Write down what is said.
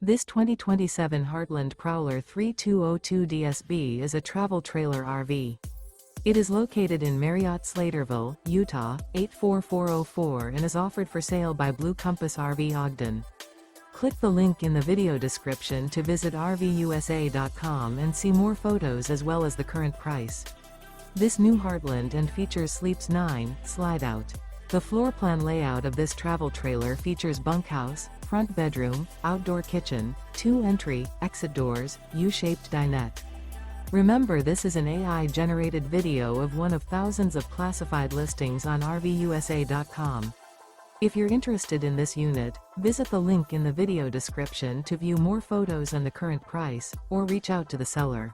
This 2027 Heartland Prowler 3202 DSB is a travel trailer RV. It is located in Marriott-Slaterville, Utah, 84404 and is offered for sale by Blue Compass RV Ogden. Click the link in the video description to visit RVUSA.com and see more photos as well as the current price. This new Heartland and features Sleeps 9, Slideout. The floor plan layout of this travel trailer features bunkhouse, front bedroom, outdoor kitchen, 2 entry, exit doors, U-shaped dinette. Remember, this is an AI-generated video of one of thousands of classified listings on RVUSA.com. If you're interested in this unit, visit the link in the video description to view more photos and the current price, or reach out to the seller.